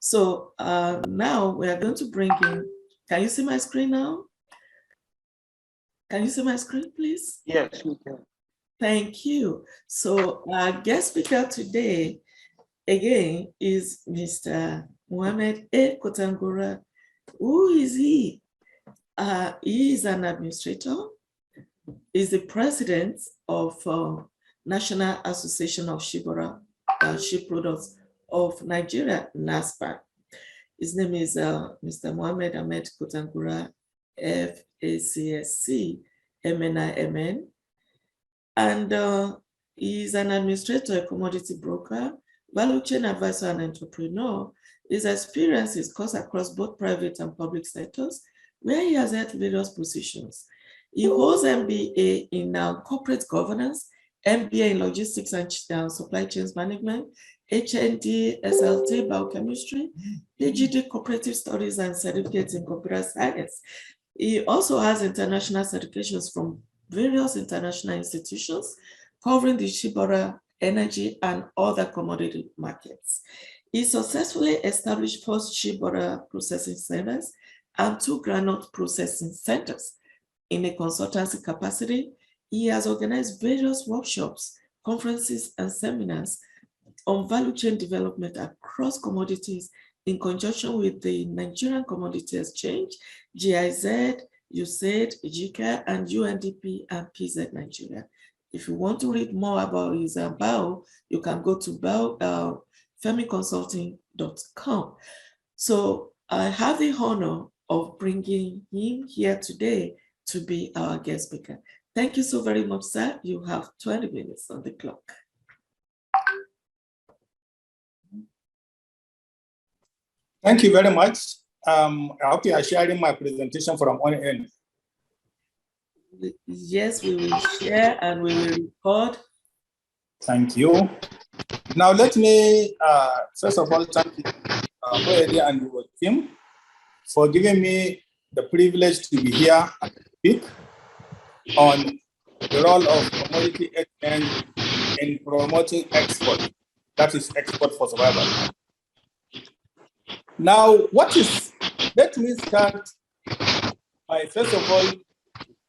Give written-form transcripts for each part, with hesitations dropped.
So now we are going to bring in, can you see my screen now? Can you see my screen, please? Yes, we can. Thank you. So our guest speaker today, again, is Mr. Mohammed Ahmed Kontagora. Who is he? He is an administrator. He's the president of National Association of Shea Products of Nigeria, NASPAN. His name is Mr. Mohammed Ahmed Kontagora, FACSC, MNIMN. And he's an administrator, a commodity broker, value chain advisor, and entrepreneur. His experience is course across both private and public sectors, where he has held various positions. He holds MBA in corporate governance, MBA in logistics and supply chains management, HND, SLT, biochemistry, PGD cooperative studies, and certificates in computer science. He also has international certifications from various international institutions covering the shea, energy, and other commodity markets. He successfully established 4 shea processing centers and 2 groundnut processing centers. In a consultancy capacity, he has organized various workshops, conferences, and seminars on value chain development across commodities in conjunction with the Nigerian Commodity Exchange, GIZ, USAID, JICA, and UNDP and PZ Nigeria. If you want to read more about his bio, you can go to femiconsulting.com. So I have the honor of bringing him here today to be our guest speaker. Thank you so very much, sir. You have 20 minutes on the clock. Thank you very much. I hope you are sharing my presentation from on end. Yes, we will share and we will record. Thank you. Now let me, first of all, thank you, and your team for giving me the privilege to be here and speak on the role of commodity exchange in promoting export, that is export for survival. Now, let me start by first of all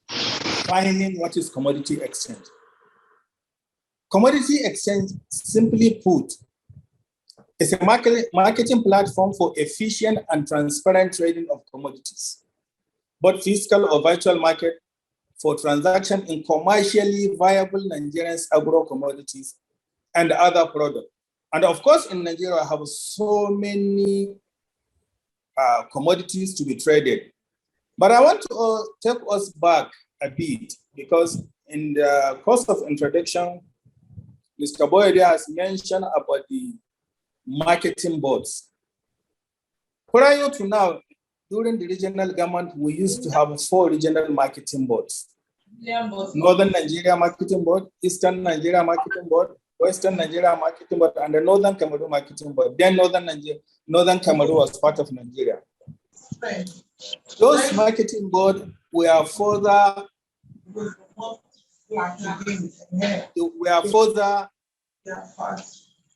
defining what is commodity exchange. Commodity exchange, simply put, is a marketing platform for efficient and transparent trading of commodities, both physical or virtual market, for transaction in commercially viable Nigerian agro-commodities and other products. And of course, in Nigeria, I have so many commodities to be traded. But I want to take us back a bit, because in the course of introduction, Mr. Boyede has mentioned about the marketing boards. Prior to now, during the regional government, we used to have 4 regional marketing boards. Northern Nigeria Marketing Board, Eastern Nigeria Marketing Board, Western Nigeria Marketing Board, and the Northern Cameroon Marketing Board. Then Northern Cameroon was part of Nigeria. Those marketing boards were further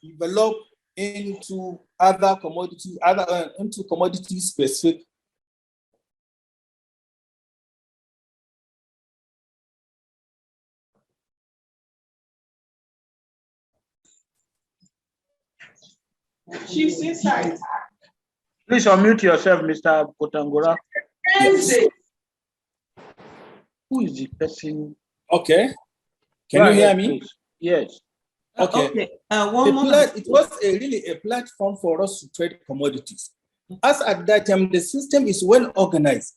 developed into other commodities, into commodity specific. Please unmute yourself, Mr. Kontagora. Yes. Who is the person? Okay. Can you hear me? Please. Yes. Okay. It was really a platform for us to trade commodities. As at that time, the system is well organized,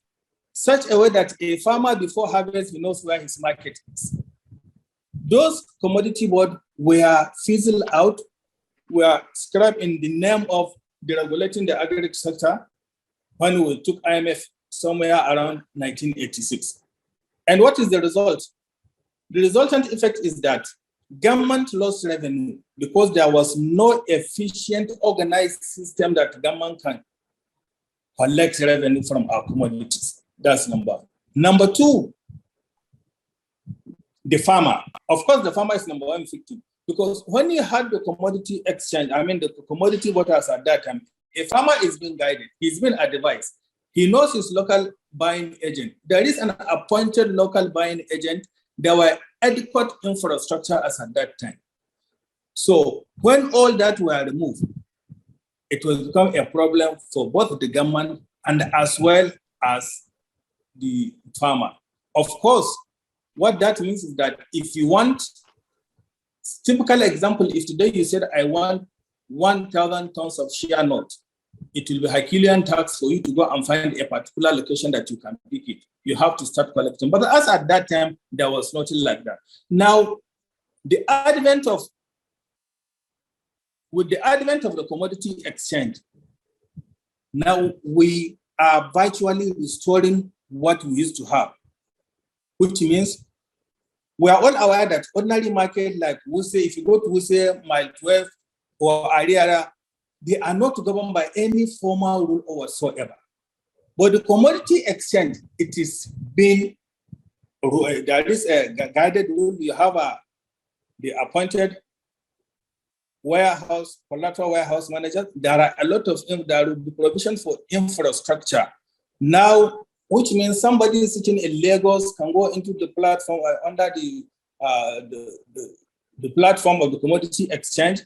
such a way that a farmer before harvest knows where his market is. Those commodity boards were fizzled out, were scrapped in the name of deregulating the agriculture sector when we took IMF somewhere around 1986. And what is the result? The resultant effect is that government lost revenue because there was no efficient organized system that government can collect revenue from our commodities. That's number one. Number 2, the farmer. Of course, the farmer is number 1 victim, because when you had the commodity exchange, I mean the commodity voters at that time, A farmer is being guided, he's been advised. He knows his local buying agent. There is an appointed local buying agent. There were adequate infrastructure as at that time. So when all that were removed, it will become a problem for both the government and as well as the farmer. Of course, what that means is that if you want, typical example, if today you said, I want 1,000 tons of Shea nut, it will be Herculean tax for you to go and find a particular location that you can pick it. You have to start collecting. But as at that time, there was nothing like that. Now, with the advent of the commodity exchange, now we are virtually restoring what we used to have, which means we are all aware that ordinary market like Wuse, if you go to Wuse, Mile 12 or Ariara, they are not governed by any formal rule whatsoever. But the commodity exchange, it is being, there is a guided rule. You have the appointed warehouse, collateral warehouse manager. There are a lot of, there will be provision for infrastructure. Now, which means somebody sitting in Lagos can go into the platform under the platform of the commodity exchange.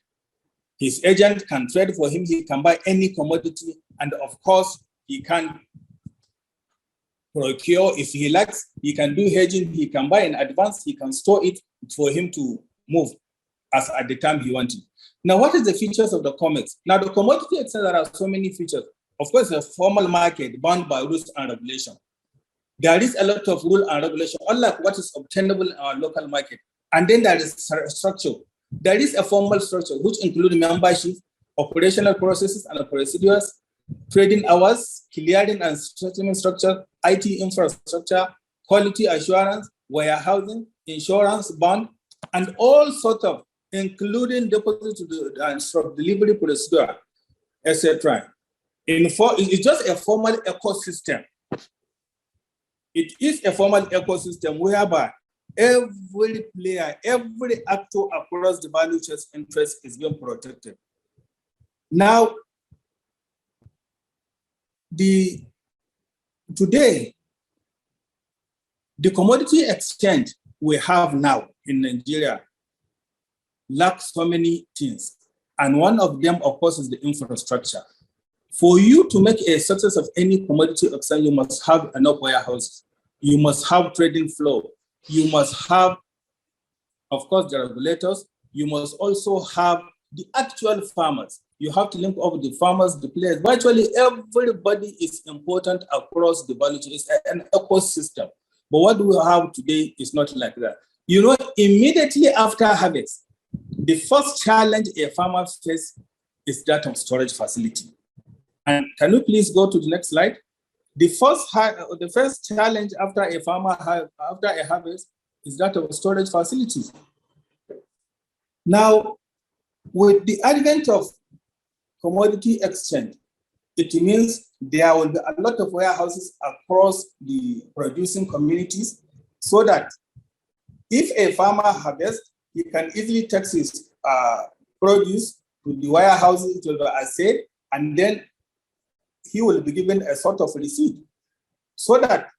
His agent can trade for him. He can buy any commodity. And of course, he can procure, if he likes, he can do hedging. He can buy in advance. He can store it for him to move as at the time he wanted. Now, what is the features of the COMEX? Now, the commodity exchange, there are so many features. Of course, a formal market bound by rules and regulation. There is a lot of rule and regulation, unlike what is obtainable in our local market. And then there is structure. There is a formal structure, which includes membership, operational processes and procedures, trading hours, clearing and settlement structure, IT infrastructure, quality assurance, warehousing, insurance, bond, and all sorts of, including deposit to the delivery procedure, etc. It's just a formal ecosystem. It is a formal ecosystem whereby every player, every actor across the value chain interest is being protected. Now, today, the commodity exchange we have now in Nigeria lacks so many things. And one of them, of course, is the infrastructure. For you to make a success of any commodity exchange, you must have enough warehouses. You must have trading flow. You must have, of course, the regulators. You must also have the actual farmers. You have to link up with the farmers, the players. Virtually everybody is important across the value chain. It's an ecosystem. But what we have today is not like that. You know, immediately after harvest, the first challenge a farmer faces is that of storage facility. And can you please go to the next slide? The first challenge after a farmer after a harvest is that of storage facilities. Now, with the advent of commodity exchange, it means there will be a lot of warehouses across the producing communities, so that if a farmer harvests, he can easily take his produce to the warehouses, to the asset, and then he will be given a sort of receipt so that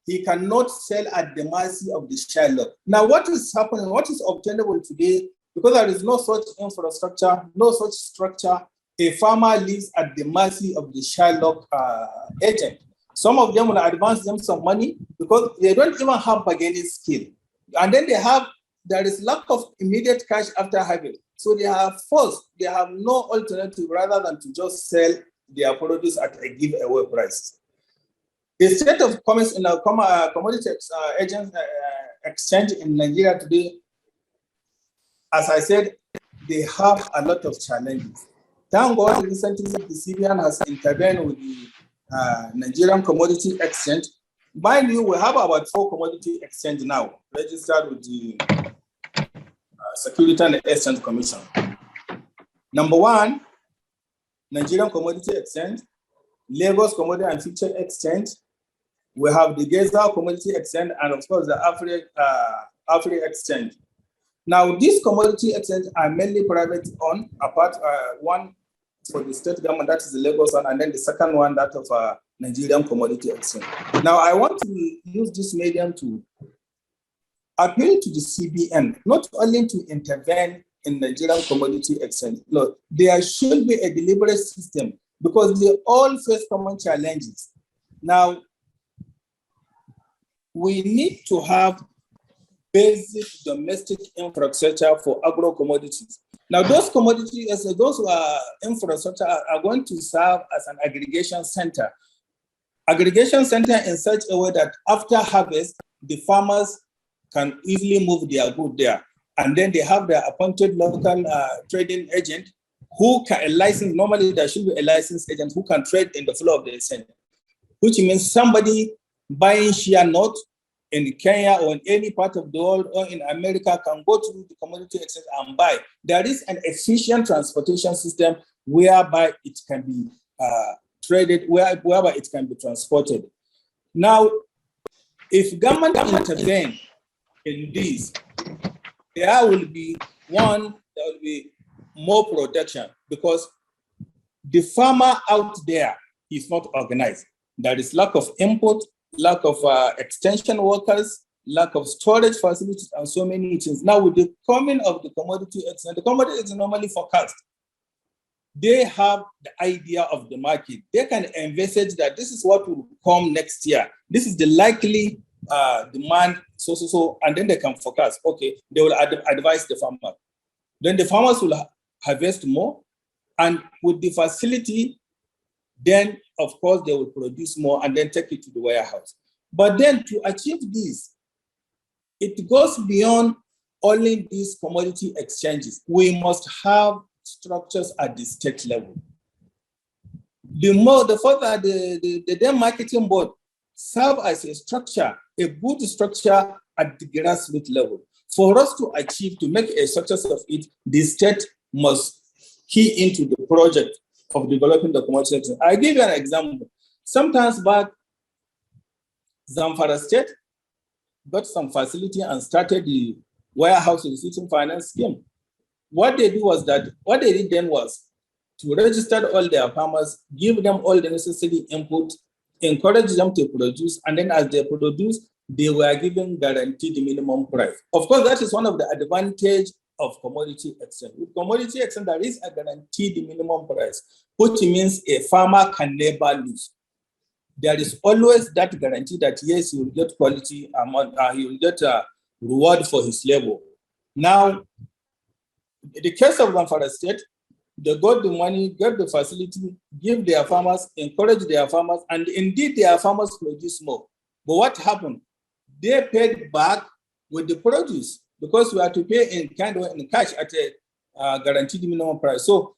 he cannot sell at the mercy of the shareholder. Now, what is happening, what is obtainable today, because there is no such infrastructure, no such structure, a farmer lives at the mercy of the shareholder agent. Some of them will advance them some money because they don't even have bargaining skill. And then there is lack of immediate cash after harvest. So they are forced, they have no alternative rather than to just sell their produce at a giveaway price. The state of commerce in our commodity exchange in Nigeria today, as I said, they have a lot of challenges. Thank God recently the CBN has intervened with the Nigerian Commodity Exchange. Mind you, we have about 4 commodity exchange now registered with the Security and Exchange Commission. Number 1, Nigerian Commodity Exchange, Lagos Commodity and Future Exchange. We have the Geza Commodity Exchange, and of course the Afri Exchange. Now, these commodity exchanges are mainly private owned, apart one for the state government, that is the Lagos one, and then the second one, that of Nigerian Commodity Exchange. Now, I want to use this medium to appeal to the CBN, not only to intervene in Nigerian Commodity Exchange. No, there should be a deliberate system because they all face common challenges. Now, we need to have basic domestic infrastructure for agro-commodities. Now, those commodities, those infrastructure are going to serve as an aggregation center. Aggregation center in such a way that after harvest, the farmers can easily move their good there. And then they have their appointed local trading agent who can license. Normally, there should be a licensed agent who can trade in the flow of the exchange, which means somebody buying Shea nut in Kenya or in any part of the world or in America can go to the commodity exchange and buy. There is an efficient transportation system whereby it can be traded, whereby it can be transported. Now, if government intervene in this, there will be more protection because the farmer out there is not organized. There is lack of input, lack of extension workers, lack of storage facilities, and so many things. Now, with the coming of the commodity exchange, the commodity is normally forecast. They have the idea of the market. They can envisage that this is what will come next year. This is the likely demand, so, and then they can forecast. Okay, they will advise the farmer. Then the farmers will harvest more, and with the facility, then of course they will produce more and then take it to the warehouse. But then to achieve this, it goes beyond only these commodity exchanges. We must have structures at the state level. The further the marketing board serve as a structure, a good structure at the grassroots level. For us to achieve, to make a success of it, the state must key into the project of developing the commodity sector. I'll give you an example. Sometimes back, Zamfara State got some facility and started the warehouse institution finance scheme. What they did then was to register all their farmers, give them all the necessary input, encourage them to produce, and then as they produce, they were given guaranteed minimum price. Of course, that is one of the advantages of commodity exchange. With commodity exchange, there is a guaranteed minimum price, which means a farmer can never lose. There is always that guarantee that yes, he will get quality amount, he will get a reward for his labor. Now, in the case of Zamfara State, they got the money, got the facility, give their farmers, encourage their farmers, and indeed their farmers produce more. But what happened? They paid back with the produce because we had to pay in cash at a guaranteed minimum price. So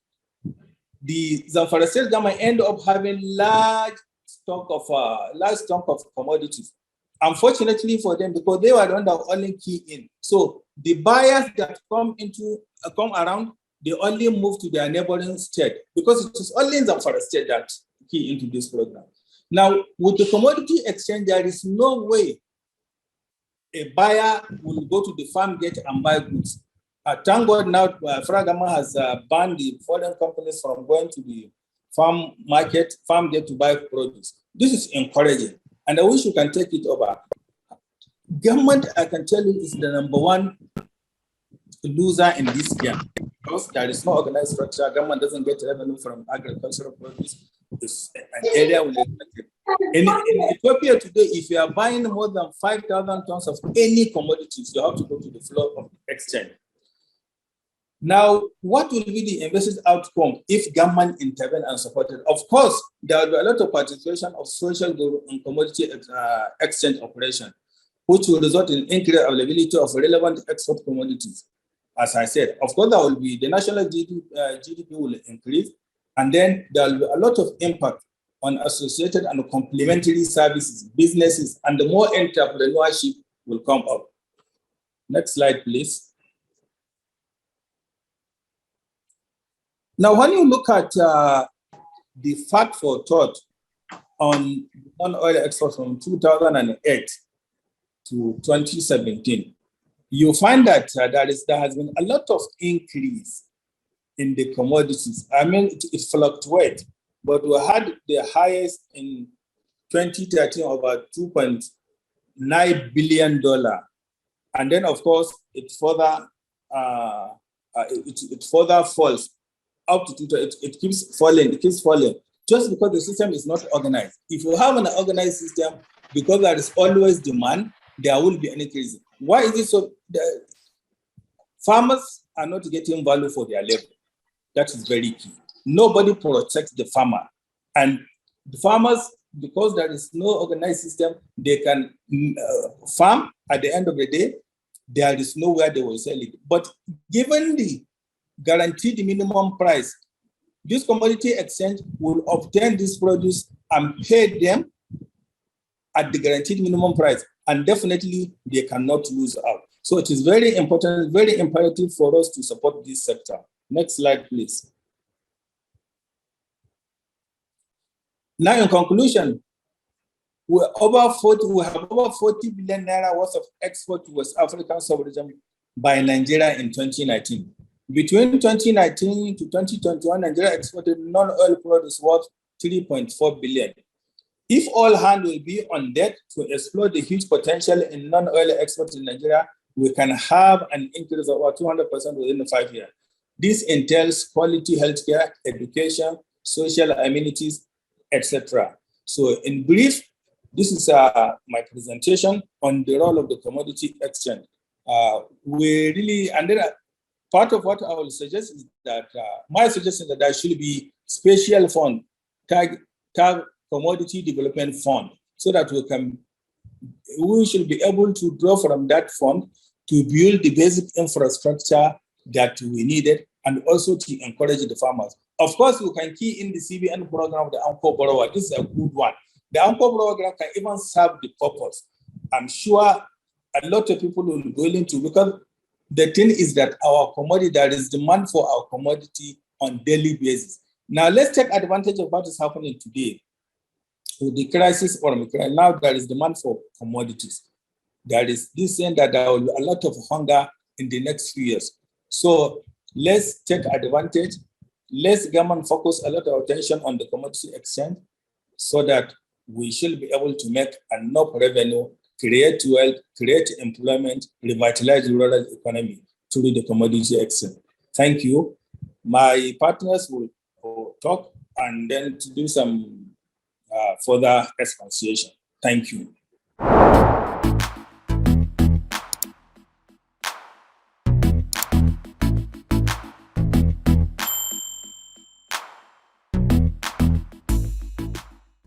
the Zamfara State government end up having large stock of commodities. Unfortunately for them, because they were the one that only key in. So the buyers that come around, they only move to their neighboring state because it is only in Zamfara State that key into this program. Now, with the commodity exchange, there is no way a buyer will go to the farm gate and buy goods. Thank God now, Fragama has banned the foreign companies from going to the farm gate to buy produce. This is encouraging, and I wish you can take it over. Government, I can tell you, is the number one loser in this game because there is no organized structure. Government doesn't get revenue from agricultural produce. It's an area with in Ethiopia today, if you are buying more than 5,000 tons of any commodities, you have to go to the floor of the exchange. Now, what will be the envisaged outcome if government intervene and support it? Of course, there will be a lot of participation of social group and commodity exchange operation, which will result in increased availability of relevant export commodities. As I said, of course, there will be the national GDP will increase, and then there will be a lot of impact on associated and complementary services, businesses, and the more entrepreneurship will come up. Next slide, please. Now, when you look at the fact for thought on oil exports from 2008 to 2017, you find that there has been a lot of increase in the commodities. I mean, it fluctuates, but we had the highest in 2013 about $2.9 billion. And then, of course, it further falls up to it keeps falling, just because the system is not organized. If you have an organized system, because there is always demand, there will be an increase. Why is it so? The farmers are not getting value for their labor. That is very key. Nobody protects the farmer. And the farmers, because there is no organized system, they can farm. At the end of the day, there is nowhere they will sell it. But given the guaranteed minimum price, this commodity exchange will obtain this produce and pay them at the guaranteed minimum price, and definitely they cannot lose out. So it is very important, very imperative for us to support this sector. Next slide, please. Now, in conclusion, we have over 40 billion naira worth of export to West African sub-region by Nigeria in 2019. Between 2019 to 2021, Nigeria exported non-oil products worth 3.4 billion. If all hands will be on deck to explore the huge potential in non-oil exports in Nigeria, we can have an increase of about 200% within the 5 years. This entails quality healthcare, education, social amenities, etc. So in brief, this is my presentation on the role of the commodity exchange. We really, and then part of what I will suggest is that, my suggestion that there should be special fund, tag commodity development fund, so that we should be able to draw from that fund to build the basic infrastructure that we needed, and also to encourage the farmers. Of course, we can key in the CBN program of the Anchor Borrower. This is a good one. The Anchor program can even serve the purpose. I'm sure a lot of people will be willing to, because the thing is that our commodity, there is demand for our commodity on daily basis. Now, let's take advantage of what is happening today. With the crisis or now there is demand for commodities. There is this saying that there will be a lot of hunger in the next few years. So let's take advantage. Let's government focus a lot of attention on the commodity exchange so that we should be able to make enough revenue, create wealth, create employment, revitalize the rural economy through the commodity exchange. Thank you. My partners will talk and then to do some further explanation. Thank you.